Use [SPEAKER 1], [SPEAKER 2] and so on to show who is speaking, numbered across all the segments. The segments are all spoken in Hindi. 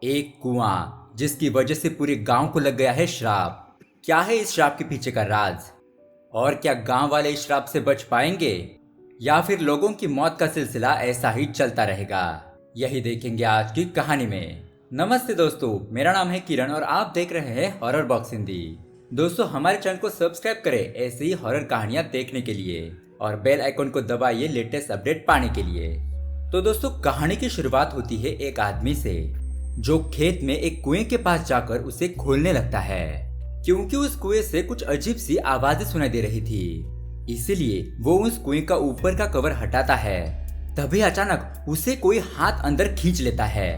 [SPEAKER 1] एक कुआं जिसकी वजह से पूरे गांव को लग गया है श्राप। क्या है इस श्राप के पीछे का राज? और क्या गांव वाले इस श्राप से बच पाएंगे या फिर लोगों की मौत का सिलसिला ऐसा ही चलता रहेगा? यही देखेंगे आज की कहानी में। नमस्ते दोस्तों, मेरा नाम है किरण और आप देख रहे हैं हॉरर बॉक्स हिंदी। दोस्तों, हमारे चैनल को सब्सक्राइब करें ऐसी ही हॉरर कहानियां देखने के लिए और बेल आइकन को दबाइए लेटेस्ट अपडेट पाने के लिए। तो दोस्तों, कहानी की शुरुआत होती है एक आदमी से जो खेत में एक कुएं के पास जाकर उसे खोलने लगता है, क्योंकि उस कुएं से कुछ अजीब सी आवाजें सुनाई दे रही थी। इसीलिए वो उस कुएं का ऊपर का कवर हटाता है। तभी अचानक उसे कोई हाथ अंदर खींच लेता है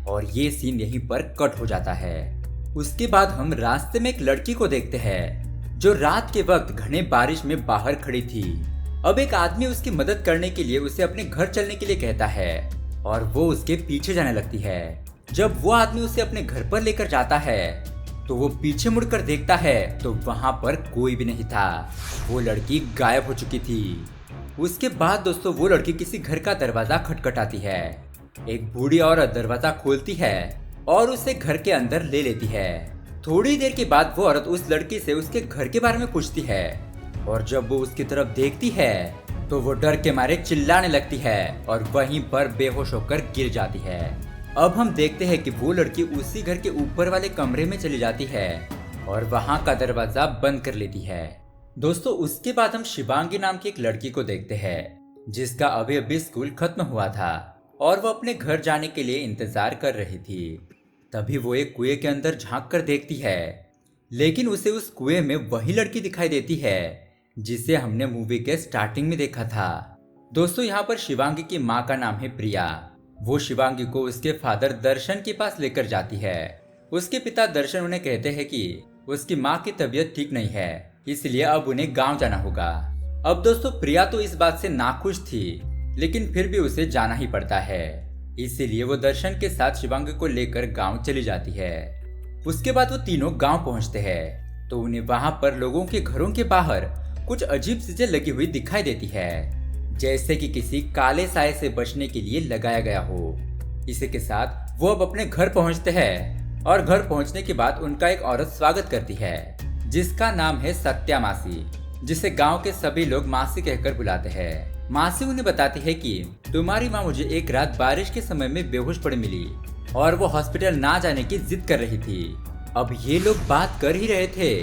[SPEAKER 1] और ये सीन यहीं पर कट हो जाता है। उसके बाद हम रास्ते में एक लड़की को देखते हैं जो रात के वक्त घने बारिश में बाहर खड़ी थी। अब एक आदमी उसकी मदद करने के लिए उसे अपने घर चलने के लिए कहता है और वो उसके पीछे जाने लगती है। जब वो आदमी उसे अपने घर पर लेकर जाता है तो वो पीछे मुड़कर देखता है तो वहां पर कोई भी नहीं था। वो लड़की गायब हो चुकी थी। उसके बाद दोस्तों, वो लड़की किसी घर का दरवाजा खटखटाती है। एक बूढ़ी औरत दरवाजा खोलती है और उसे घर के अंदर ले लेती है। थोड़ी देर के बाद वो औरत उस लड़की से उसके घर के बारे में पूछती है और जब वो उसकी तरफ देखती है तो वो डर के मारे चिल्लाने लगती है और वहीं पर बेहोश होकर गिर जाती है। अब हम देखते हैं कि वो लड़की उसी घर के ऊपर वाले कमरे में चली जाती है और वहां का दरवाजा बंद कर लेती है। दोस्तों, उसके बाद हम शिवांगी नाम की एक लड़की को देखते हैं जिसका अभी अभी स्कूल खत्म हुआ था और वो अपने घर जाने के लिए इंतजार कर रही थी। तभी वो एक कुएं के अंदर झांक कर देखती है, लेकिन उसे उस कुएं में वही लड़की दिखाई देती है जिसे हमने मूवी के स्टार्टिंग में देखा था। दोस्तों, यहाँ पर शिवांगी की माँ का नाम है प्रिया। वो शिवांगी को उसके फादर दर्शन के पास लेकर जाती है। उसके पिता दर्शन उन्हें कहते हैं कि उसकी माँ की तबीयत ठीक नहीं है, इसलिए अब उन्हें गांव जाना होगा। अब दोस्तों, प्रिया तो इस बात से नाखुश थी, लेकिन फिर भी उसे जाना ही पड़ता है। इसीलिए वो दर्शन के साथ शिवांगी को लेकर गांव चली जाती है। उसके बाद वो तीनों गांव पहुंचते हैं तो उन्हें वहां पर लोगों के घरों के बाहर कुछ अजीब चीजें लगी हुई दिखाई देती है, जैसे कि किसी काले साए से बचने के लिए लगाया गया हो। इसी के साथ वो अब अपने घर पहुंचते हैं और घर पहुंचने के बाद उनका एक औरत स्वागत करती है जिसका नाम है सत्या मासी, जिसे गांव के सभी लोग मासी कहकर बुलाते हैं। मासी उन्हें बताती है कि तुम्हारी माँ मुझे एक रात बारिश के समय में बेहोश पड़ी मिली और वो हॉस्पिटल ना जाने की जिद कर रही थी। अब ये लोग बात कर ही रहे थे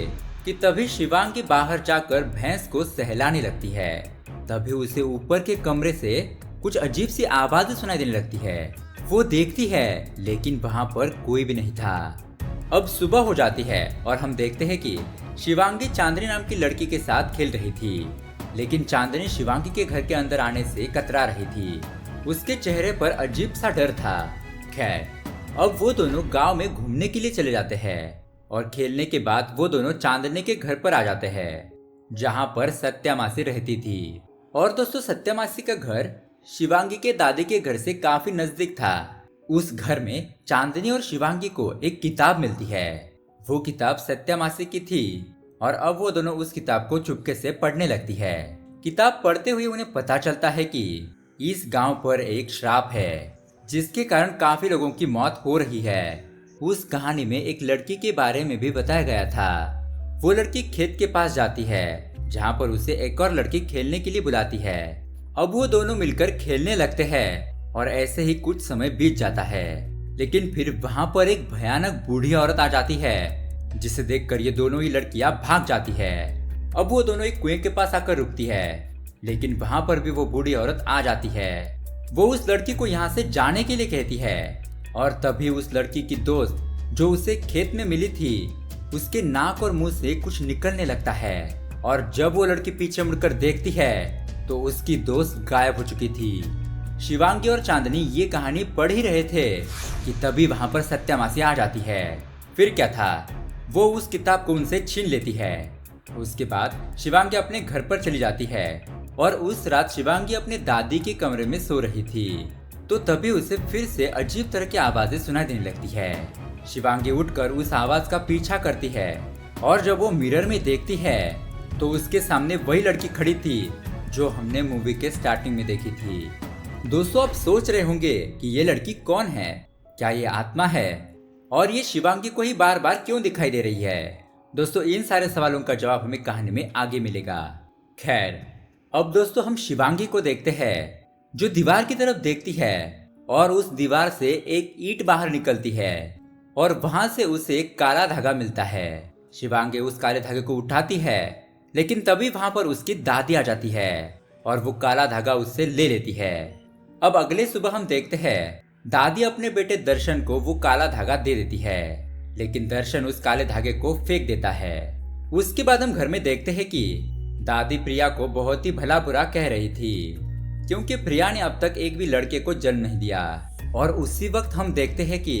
[SPEAKER 1] कि तभी शिवांगी बाहर जाकर भैंस को सहलाने लगती है। तभी उसे ऊपर के कमरे से कुछ अजीब सी आवाजें सुनाई देने लगती है। वो देखती है लेकिन वहां पर कोई भी नहीं था। अब सुबह हो जाती है और हम देखते हैं कि शिवांगी चांदनी नाम की लड़की के साथ खेल रही थी, लेकिन चांदनी शिवांगी के घर के अंदर आने से कतरा रही थी। उसके चेहरे पर अजीब सा डर था। खैर, अब वो दोनों गाँव में घूमने के लिए चले जाते हैं और खेलने के बाद वो दोनों चांदनी के घर पर आ जाते हैं जहाँ पर सत्या मासी रहती थी। और दोस्तों, सत्या मासी का घर शिवांगी के दादी के घर से काफी नजदीक था। उस घर में चांदनी और शिवांगी को एक किताब मिलती है। वो किताब सत्या मासी की थी और अब वो दोनों उस किताब को चुपके से पढ़ने लगती है। किताब पढ़ते हुए उन्हें पता चलता है कि इस गांव पर एक श्राप है जिसके कारण काफी लोगों की मौत हो रही है। उस कहानी में एक लड़की के बारे में भी बताया गया था। वो लड़की खेत के पास जाती है जहाँ पर उसे एक और लड़की खेलने के लिए बुलाती है। अब वो दोनों मिलकर खेलने लगते हैं और ऐसे ही कुछ समय बीत जाता है, लेकिन फिर वहाँ पर एक भयानक बूढ़ी औरत आ जाती है जिसे देखकर ये दोनों ही लड़कियां भाग जाती है। अब वो दोनों एक कुएं के पास आकर रुकती है, लेकिन वहाँ पर भी वो बूढ़ी औरत आ जाती है। वो उस लड़की को यहाँ से जाने के लिए कहती है और तभी उस लड़की की दोस्त जो उसे खेत में मिली थी उसके नाक और मुंह से कुछ निकलने लगता है और जब वो लड़की पीछे मुड़कर देखती है तो उसकी दोस्त गायब हो चुकी थी। शिवांगी और चांदनी ये कहानी पढ़ ही रहे थे कि तभी वहां पर सत्या मासी आ जाती है। फिर क्या था, वो उस किताब को उनसे छीन लेती है। उसके बाद शिवांगी अपने घर पर चली जाती है और उस रात शिवांगी अपने दादी के कमरे में सो रही थी तो तभी उसे फिर से अजीब तरह की आवाजें सुनाई देने लगती है। शिवांगी उठकर उस आवाज का पीछा करती है और जब वो मिरर में देखती है तो उसके सामने वही लड़की खड़ी थी जो हमने मूवी के स्टार्टिंग में देखी थी। दोस्तों, आप सोच रहे होंगे कि ये लड़की कौन है क्या ये आत्मा है? और ये शिवांगी को ही बार बार क्यों दिखाई दे रही है? दोस्तों इन सारे सवालों का जवाब हमें कहानी में आगे मिलेगा। खैर, अब दोस्तों हम शिवांगी को देखते हैं, जो दीवार की तरफ देखती है और उस दीवार से एक ईंट बाहर निकलती है और वहां से उसे एक काला धागा मिलता है। शिवांगी उस काले धागे को उठाती है, लेकिन तभी वहां पर उसकी दादी आ जाती है और वो काला धागा उससे ले लेती है। अब अगले सुबह हम देखते हैं, दादी अपने बेटे दर्शन को वो काला धागा दे देती है, लेकिन दर्शन उस काले धागे को फेंक देता है। उसके बाद हम घर में देखते हैं कि दादी प्रिया को बहुत ही भला बुरा कह रही थी, क्योंकि प्रिया ने अब तक एक भी लड़के को जन्म नहीं दिया। और उसी वक्त हम देखते हैं कि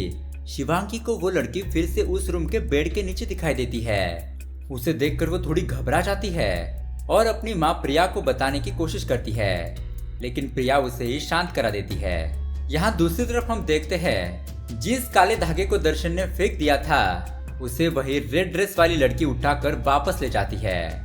[SPEAKER 1] शिवांगी को वो लड़की फिर से उस रूम के बेड के नीचे दिखाई देती है। उसे देखकर वो थोड़ी घबरा जाती है और अपनी माँ प्रिया को बताने की कोशिश करती है, लेकिन प्रिया उसे ही शांत करा देती है। यहाँ दूसरी तरफ हम देखते हैं, जिस काले धागे को दर्शन ने फेंक दिया था, उसे वही रेड ड्रेस वाली लड़की उठाकर वापस ले जाती है।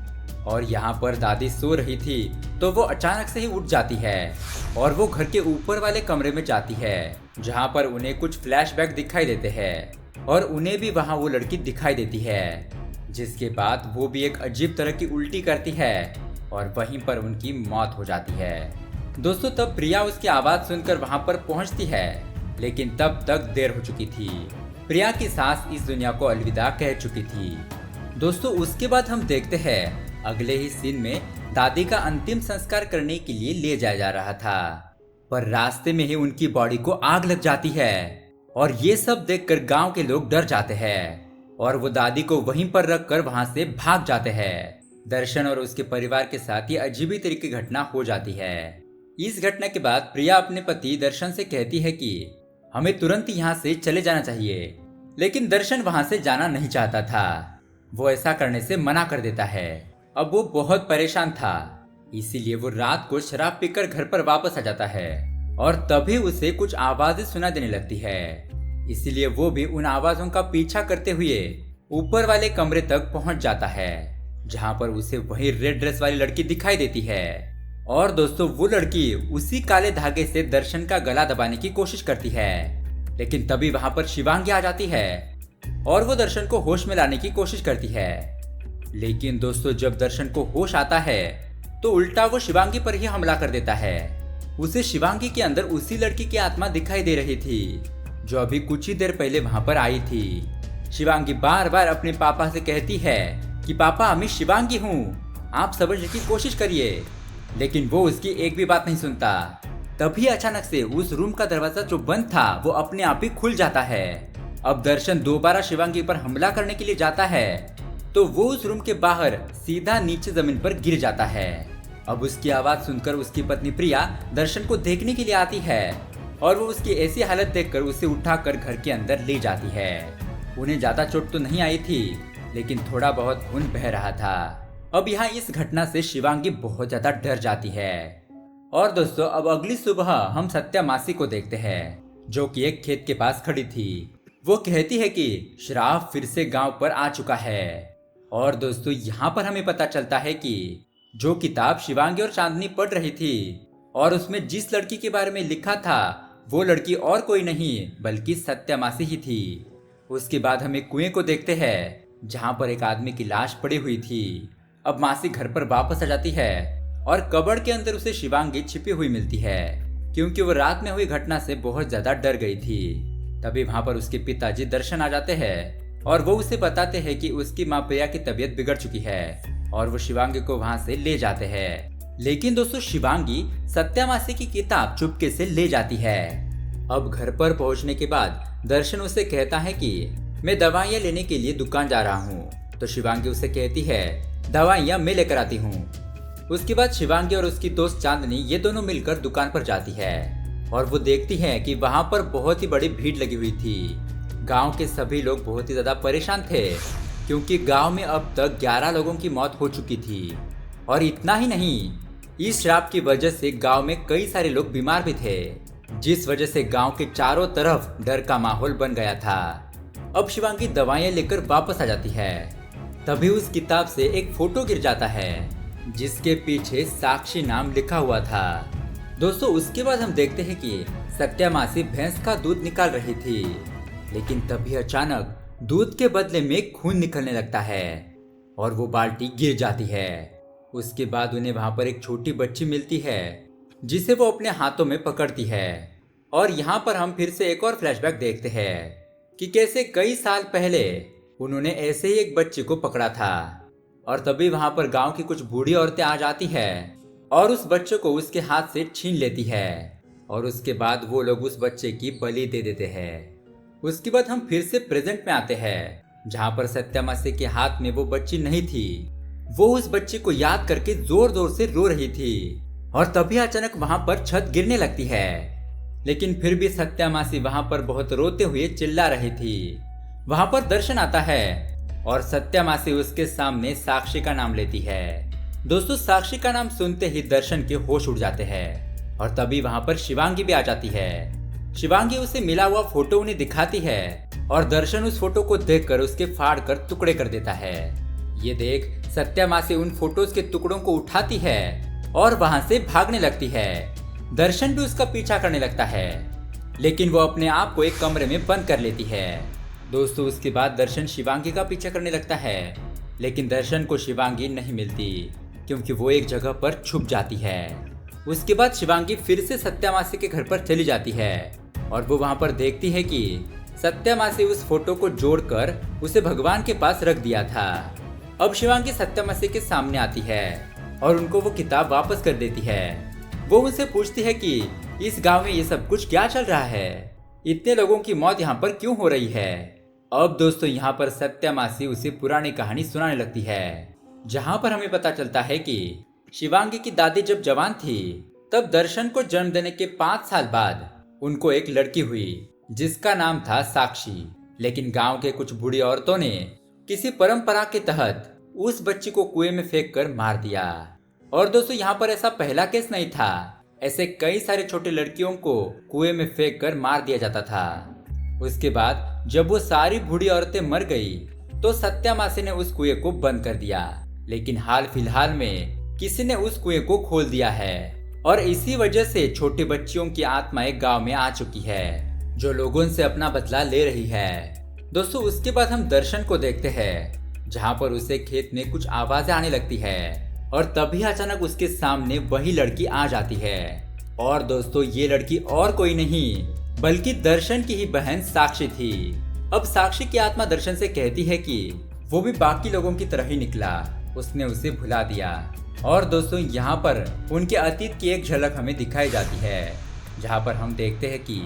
[SPEAKER 1] और यहाँ पर दादी सो रही थी तो वो अचानक से ही उठ जाती है और वो घर के ऊपर वाले कमरे में जाती है, जहाँ पर उन्हें कुछ फ्लैशबैक दिखाई देते हैं और उन्हें भी वहाँ वो लड़की दिखाई देती है, जिसके बाद वो भी एक अजीब तरह की उल्टी करती है और वहीं पर उनकी मौत हो जाती है। दोस्तों तब प्रिया उसकी आवाज सुनकर वहाँ पर पहुँचती है, लेकिन तब तक देर हो चुकी थी। प्रिया की सास इस दुनिया को अलविदा कह चुकी थी। दोस्तों उसके बाद हम देखते हैं, अगले ही सीन में दादी का अंतिम संस्कार करने के लिए ले जाया जा रहा था, पर रास्ते में ही उनकी बॉडी को आग लग जाती है और ये सब देखकर गांव के लोग डर जाते हैं और वो दादी को वहीं पर रखकर वहां से भाग जाते हैं। दर्शन और उसके परिवार के साथ ये अजीबी तरीके की घटना हो जाती है। इस घटना के बाद प्रिया अपने पति दर्शन से कहती है कि हमें तुरंत यहाँ से चले जाना चाहिए, लेकिन दर्शन वहां से जाना नहीं चाहता था। वो ऐसा करने से मना कर देता है। अब वो बहुत परेशान था, इसीलिए वो रात को शराब पीकर घर पर वापस आ जाता है और तभी उसे कुछ आवाजें सुना देने लगती है। इसीलिए वो भी उन आवाजों का पीछा करते हुए ऊपर वाले कमरे तक पहुंच जाता है, जहां पर उसे वही रेड ड्रेस वाली लड़की दिखाई देती है। और दोस्तों वो लड़की उसी काले धागे से दर्शन का गला दबाने की कोशिश करती है, लेकिन तभी वहां पर शिवांगी आ जाती है और वो दर्शन को होश में लाने की कोशिश करती है। लेकिन दोस्तों जब दर्शन को होश आता है तो उल्टा वो शिवांगी पर ही हमला कर देता है। उसे शिवांगी के अंदर उसी लड़की की आत्मा दिखाई दे रही थी जो अभी कुछ ही देर पहले वहां पर आई थी। शिवांगी बार बार अपने पापा से कहती है कि पापा मैं शिवांगी हूँ, आप समझने की कोशिश करिए, लेकिन वो उसकी एक भी बात नहीं सुनता। तभी अचानक से उस रूम का दरवाजा जो बंद था वो अपने आप ही खुल जाता है। अब दर्शन दोबारा शिवांगी पर हमला करने के लिए जाता है तो वो उस रूम के बाहर सीधा नीचे जमीन पर गिर जाता है। अब उसकी आवाज सुनकर उसकी पत्नी प्रिया दर्शन को देखने के लिए आती है और वो उसकी ऐसी हालत देखकर उसे उठाकर घर के अंदर ले जाती है। उन्हें ज्यादा चोट तो नहीं आई थी, लेकिन थोड़ा बहुत खून बह रहा था। अब यहाँ इस घटना से शिवांगी बहुत ज्यादा डर जाती है। और दोस्तों अब अगली सुबह हम सत्या मासी को देखते हैं, जो कि एक खेत के पास खड़ी थी। वो कहती है कि श्राप फिर से गांव पर आ चुका है। और दोस्तों यहाँ पर हमें पता चलता है कि जो किताब शिवांगी और चांदनी पढ़ रही थी और उसमें जिस लड़की के बारे में लिखा था वो लड़की और कोई नहीं बल्कि सत्या मासी ही थी। उसके बाद हमें कुएं को देखते हैं, जहाँ पर एक आदमी की लाश पड़ी हुई थी। अब मासी घर पर वापस आ जाती है और कबड़ के अंदर उसे शिवांगी छिपी हुई मिलती है, क्योंकि वो रात में हुई घटना से बहुत ज्यादा डर गई थी। तभी वहां पर उसके पिताजी दर्शन आ जाते हैं और वो उसे बताते हैं कि उसकी माँ प्रिया की तबीयत बिगड़ चुकी है और वो शिवांगी को वहां से ले जाते हैं। लेकिन दोस्तों शिवांगी सत्या मासी की किताब चुपके से ले जाती है। अब घर पर पहुंचने के बाद दर्शन उसे कहता है कि मैं दवाइयाँ लेने के लिए दुकान जा रहा हूँ, तो शिवांगी उसे कहती है दवाइयाँ मैं लेकर आती हूँ। उसके बाद शिवांगी और उसकी दोस्त चांदनी ये दोनों मिलकर दुकान पर जाती है और वो देखती है कि वहां पर बहुत ही बड़ी भीड़ लगी हुई थी। गांव के सभी लोग बहुत ही ज्यादा परेशान थे, क्योंकि गांव में अब तक 11 लोगों की मौत हो चुकी थी। और इतना ही नहीं, इस श्राप की वजह से गांव में कई सारे लोग बीमार भी थे, जिस वजह से गांव के चारों तरफ डर का माहौल बन गया था। अब शिवांगी दवाइयाँ लेकर वापस आ जाती है। तभी उस किताब से एक फोटो गिर जाता है, जिसके पीछे साक्षी नाम लिखा हुआ था। दोस्तों उसके बाद हम देखते हैं कि सत्या मासी भैंस का दूध निकाल रही थी, लेकिन तभी अचानक दूध के बदले में खून निकलने लगता है और वो बाल्टी गिर जाती है। उसके बाद उन्हें वहां पर एक छोटी बच्ची मिलती है जिसे वो अपने हाथों में पकड़ती है। और यहाँ पर हम फिर से एक और फ्लैशबैक देखते हैं कि कैसे कई साल पहले उन्होंने ऐसे ही एक बच्चे को पकड़ा था। और तभी वहां पर गांव की कुछ बूढ़ी औरतें आ जाती है और उस बच्चे को उसके हाथ से छीन लेती है और उसके बाद वो लोग उस बच्चे की बलि दे देते हैं। उसके बाद हम फिर से प्रेजेंट में आते हैं जहां पर सत्या मासी के हाथ में वो बच्ची नहीं थी। वो उस बच्ची को याद करके जोर जोर से रो रही थी और तभी अचानक वहां पर छत गिरने लगती है, लेकिन फिर भी सत्या मासी वहां पर बहुत रोते हुए चिल्ला रही थी। वहां पर दर्शन आता है और सत्या मासी उसके सामने साक्षी का नाम लेती है। दोस्तों, साक्षी का नाम सुनते ही दर्शन के होश उड़ जाते हैं और तभी वहां पर शिवांगी भी आ जाती है। शिवांगी उसे मिला हुआ फोटो उन्हें दिखाती है और दर्शन उस फोटो को देखकर उसके फाड़ कर टुकड़े कर देता है। ये देख सत्या मासी उन फोटोज के टुकड़ों को उठाती है और वहां से भागने लगती है। दर्शन भी उसका पीछा करने लगता है, लेकिन वो अपने आप को एक कमरे में बंद कर लेती है। दोस्तों, उसके बाद दर्शन शिवांगी का पीछा करने लगता है, लेकिन दर्शन को शिवांगी नहीं मिलती क्योंकि वो एक जगह पर छुप जाती है। उसके बाद शिवांगी फिर से सत्या मासी के घर पर चली जाती है और वो वहां पर देखती है कि सत्या मासी उस फोटो को जोड़कर उसे भगवान के पास रख दिया था। अब शिवांगी सत्या मासी के सामने आती है और उनको वो किताब वापस कर देती है। वो उनसे पूछती है कि इस गांव में ये सब कुछ क्या चल रहा है, इतने लोगों की मौत यहाँ पर क्यों हो रही है। अब दोस्तों, यहाँ पर सत्या मासी उसे पुरानी कहानी सुनाने लगती है, जहाँ पर हमें पता चलता है कि शिवांगी की दादी जब जवान थी तब दर्शन को जन्म देने के 5 साल बाद उनको एक लड़की हुई जिसका नाम था साक्षी। लेकिन गांव के कुछ बूढ़ी औरतों ने किसी परंपरा के तहत उस बच्ची को कुएं में फेंक कर मार दिया। और दोस्तों, यहाँ पर ऐसा पहला केस नहीं था, ऐसे कई सारे छोटे लड़कियों को कुएं में फेंक कर मार दिया जाता था। उसके बाद जब वो सारी बूढ़ी औरतें मर गई तो सत्या मासी ने उस कुएं को बंद कर दिया, लेकिन हाल फिलहाल में किसी ने उस कुएं को खोल दिया है और इसी वजह से छोटी बच्चियों की आत्माएं गांव में आ चुकी है जो लोगों से अपना बदला ले रही है। दोस्तों, उसके बाद हम दर्शन को देखते हैं जहां पर उसे खेत में कुछ आवाजें आने लगती है और तभी अचानक उसके सामने वही लड़की आ जाती है। और दोस्तों, ये लड़की और कोई नहीं बल्कि दर्शन की ही बहन साक्षी थी। अब साक्षी की आत्मा दर्शन से कहती है कि वो भी बाकी लोगों की तरह ही निकला, उसने उसे भुला दिया। और दोस्तों, यहाँ पर उनके अतीत की एक झलक हमें दिखाई जाती है, जहाँ पर हम देखते हैं कि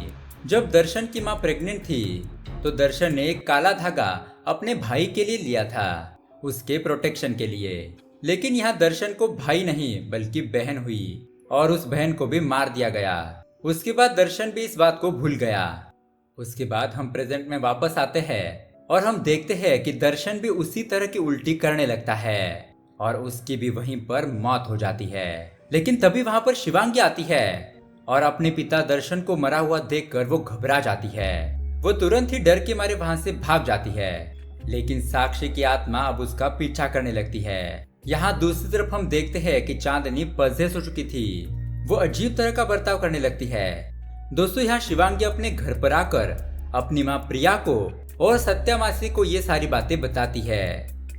[SPEAKER 1] जब दर्शन की माँ प्रेग्नेंट थी तो दर्शन ने एक काला धागा अपने भाई के लिए लिया था, उसके प्रोटेक्शन के लिए। लेकिन यहाँ दर्शन को भाई नहीं बल्कि बहन हुई और उस बहन को भी मार दिया गया। उसके बाद दर्शन भी इस बात को भूल गया। उसके बाद हम प्रेजेंट में वापस आते हैं और हम देखते हैं कि दर्शन भी उसी तरह की उल्टी करने लगता है और उसकी भी वहीं पर मौत हो जाती है। लेकिन तभी वहां पर शिवांगी आती है और अपने पिता दर्शन को मरा हुआ देखकर वो घबरा जाती है। वो तुरंत ही डर के मारे वहां से भाग जाती है, लेकिन साक्षी की आत्मा अब उसका पीछा करने लगती है। यहाँ दूसरी तरफ हम देखते हैं कि चांदनी पजेस हो चुकी थी, वो अजीब तरह का बर्ताव करने लगती है। दोस्तों, यहाँ शिवांगी अपने घर पर आकर अपनी माँ प्रिया को और सत्या मासी को ये सारी बातें बताती है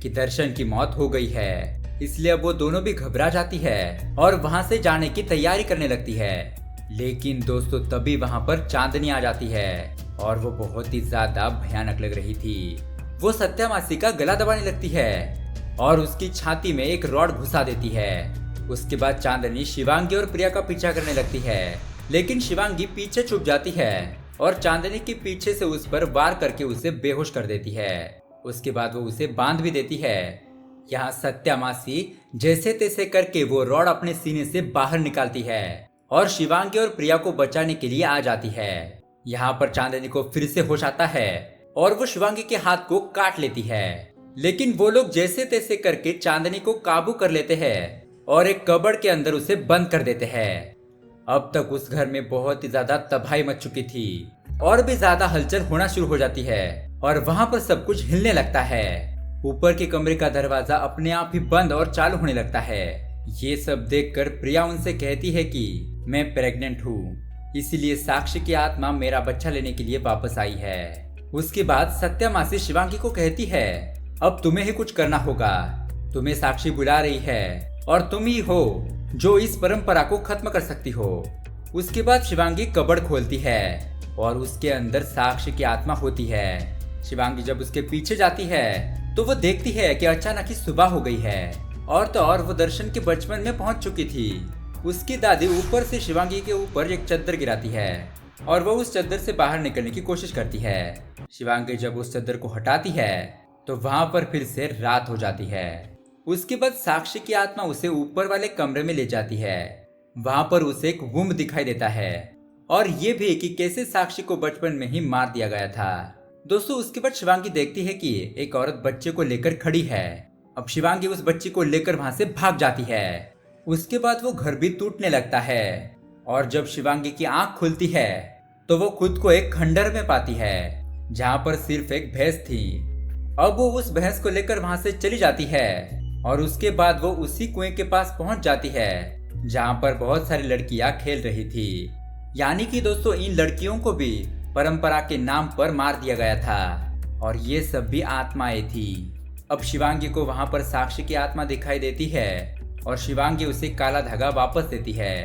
[SPEAKER 1] कि दर्शन की मौत हो गई है। इसलिए अब वो दोनों भी घबरा जाती है और वहां से जाने की तैयारी करने लगती है। लेकिन दोस्तों, तभी वहां पर चांदनी आ जाती है और वो बहुत ही ज्यादा भयानक लग रही थी। वो सत्या मासी का गला दबाने लगती है और उसकी छाती में एक रॉड घुसा देती है। उसके बाद चांदनी शिवांगी और प्रिया का पीछा करने लगती है, लेकिन शिवांगी पीछे छुप जाती है और चांदनी के पीछे से उस पर वार करके उसे बेहोश कर देती है। उसके बाद वो उसे बांध भी देती है। यहाँ सत्या मासी जैसे तैसे करके वो रॉड अपने सीने से बाहर निकालती है और शिवांगी और प्रिया को बचाने के लिए आ जाती है। यहाँ पर चांदनी को फिर से होश आता है और वो शिवांगी के हाथ को काट लेती है, लेकिन वो लोग जैसे तैसे करके चांदनी को काबू कर लेते हैं और एक कबर्ड के अंदर उसे बंद कर देते हैं। अब तक उस घर में बहुत ही ज्यादा तबाही मच चुकी थी और भी ज्यादा हलचल होना शुरू हो जाती है और वहां पर सब कुछ हिलने लगता है। ऊपर के कमरे का दरवाजा अपने आप ही बंद और चालू होने लगता है। ये सब देखकर प्रिया उनसे कहती है कि मैं प्रेग्नेंट हूँ, इसीलिए साक्षी की आत्मा मेरा बच्चा लेने के लिए वापस आई है। उसके बाद सत्या मासी शिवांगी को कहती है, अब तुम्हें ही कुछ करना होगा। तुम्हें साक्षी बुला रही है और तुम ही हो जो इस परंपरा को खत्म कर सकती हो। उसके बाद शिवांगी कबर्ड खोलती है और उसके अंदर साक्षी की आत्मा होती है। शिवांगी जब उसके पीछे जाती है तो वो देखती है कि अचानक ही सुबह हो गई है और तो और वो दर्शन के बचपन में पहुंच चुकी थी। उसकी दादी ऊपर से शिवांगी के ऊपर एक चद्दर गिराती है और वो उस चद्दर से बाहर निकलने की कोशिश करती है। शिवांगी जब उस चद्दर को हटाती है तो वहां पर फिर से रात हो जाती है। उसके बाद साक्षी की आत्मा उसे ऊपर वाले कमरे में ले जाती है। वहां पर उसे एक वुम्ब दिखाई देता है और ये भी कि कैसे साक्षी को बचपन में ही मार दिया गया था। दोस्तों उसके बाद शिवांगी देखती है कि एक औरत बच्चे को लेकर खड़ी है। अब शिवांगी उस बच्चे को लेकर वहां से भाग जाती है। उसके बाद वो घर भी टूटने लगता है और जब शिवांगी की आंख खुलती है तो वो खुद को एक खंडर में पाती है जहां पर सिर्फ एक भैंस थी। अब वो उस भैंस को लेकर वहां से चली जाती है और उसके बाद वो उसी कुएं के पास पहुंच जाती है जहां पर बहुत सारी लड़कियां खेल रही थी। यानी कि दोस्तों इन लड़कियों को भी परंपरा के नाम पर मार दिया गया था और ये सब भी आत्माएं थी। अब शिवांगी को वहां पर साक्षी की आत्मा दिखाई देती है और शिवांगी उसे काला धागा वापस देती है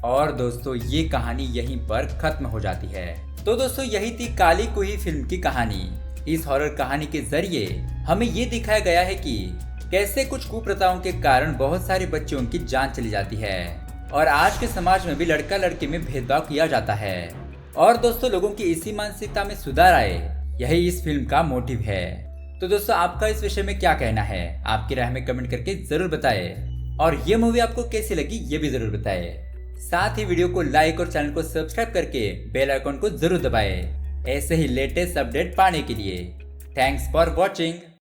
[SPEAKER 1] और दोस्तों ये कहानी यहीं पर खत्म हो जाती है। तो दोस्तों यही थी काली कुही फिल्म की कहानी। इस हॉरर कहानी के जरिए हमें ये दिखाया गया है कि कैसे कुछ कुप्रथाओं के कारण बहुत सारे बच्चों की जान चली जाती है और आज के समाज में भी लड़का लड़की में भेदभाव किया जाता है। और दोस्तों लोगों की इसी मानसिकता में सुधार आए, यही इस फिल्म का मोटिव है। तो दोस्तों आपका इस विषय में क्या कहना है, आपकी राय में कमेंट करके जरूर बताएं और ये मूवी आपको कैसी लगी ये भी जरूर बताएं। साथ ही वीडियो को लाइक और चैनल को सब्सक्राइब करके बेल आइकन को जरूर दबाएं ऐसे ही लेटेस्ट अपडेट पाने के लिए। Thanks for watching.